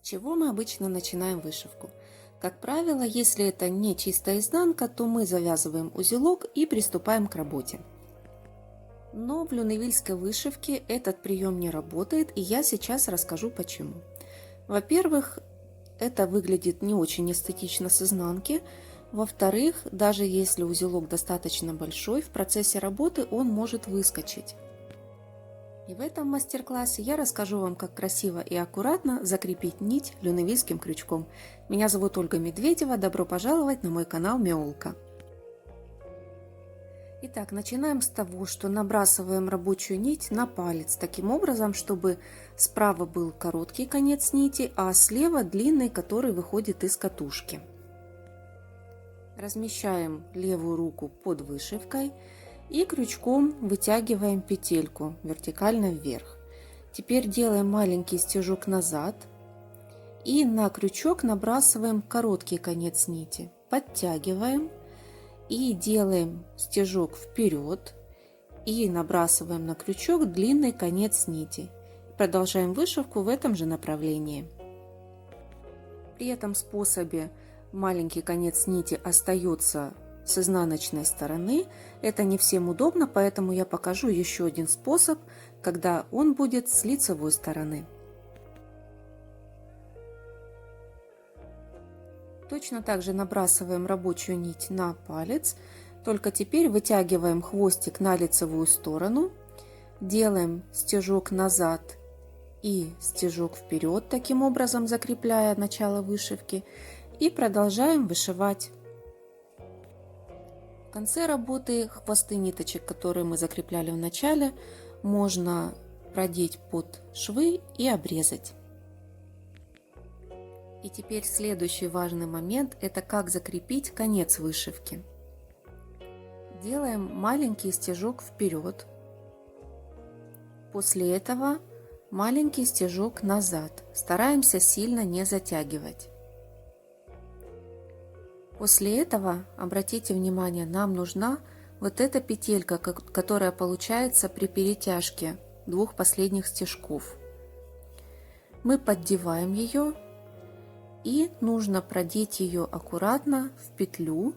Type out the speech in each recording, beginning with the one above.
С чего мы обычно начинаем вышивку? Как правило, если это не чистая изнанка, то мы завязываем узелок и приступаем к работе. Но в люневильской вышивке этот прием не работает, и я сейчас расскажу почему. Во-первых, это выглядит не очень эстетично с изнанки. Во-вторых, даже если узелок достаточно большой, в процессе работы он может выскочить. И в этом мастер-классе я расскажу вам, как красиво и аккуратно закрепить нить люневильским крючком. Меня зовут Ольга Медведева, добро пожаловать на мой канал Меолка. Итак, начинаем с того, что набрасываем рабочую нить на палец, таким образом, чтобы справа был короткий конец нити, а слева длинный, который выходит из катушки. Размещаем левую руку под вышивкой и крючком вытягиваем петельку вертикально вверх. Теперь делаем маленький стежок назад и на крючок набрасываем короткий конец нити. Подтягиваем и делаем стежок вперед и набрасываем на крючок длинный конец нити. Продолжаем вышивку в этом же направлении. При этом способе маленький конец нити остается с изнаночной стороны. Это не всем удобно, поэтому я покажу еще один способ, когда он будет с лицевой стороны. Точно так же набрасываем рабочую нить на палец, только теперь вытягиваем хвостик на лицевую сторону, делаем стежок назад и стежок вперед, таким образом закрепляя начало вышивки, и продолжаем вышивать. В конце работы хвосты ниточек, которые мы закрепляли в начале, можно продеть под швы и обрезать. И теперь следующий важный момент – это как закрепить конец вышивки. Делаем маленький стежок вперед. После этого маленький стежок назад. Стараемся сильно не затягивать. После этого, обратите внимание, нам нужна вот эта петелька, которая получается при перетяжке двух последних стежков. Мы поддеваем ее. И нужно продеть ее аккуратно в петлю,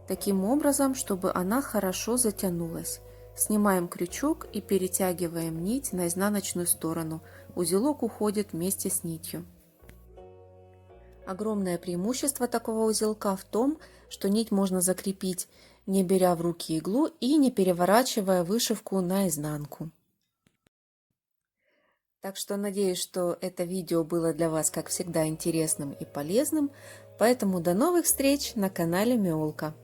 таким образом, чтобы она хорошо затянулась. Снимаем крючок и перетягиваем нить на изнаночную сторону. Узелок уходит вместе с нитью. Огромное преимущество такого узелка в том, что нить можно закрепить, не беря в руки иглу и не переворачивая вышивку наизнанку. Так что надеюсь, что это видео было для вас, как всегда, интересным и полезным. Поэтому до новых встреч на канале Меолка.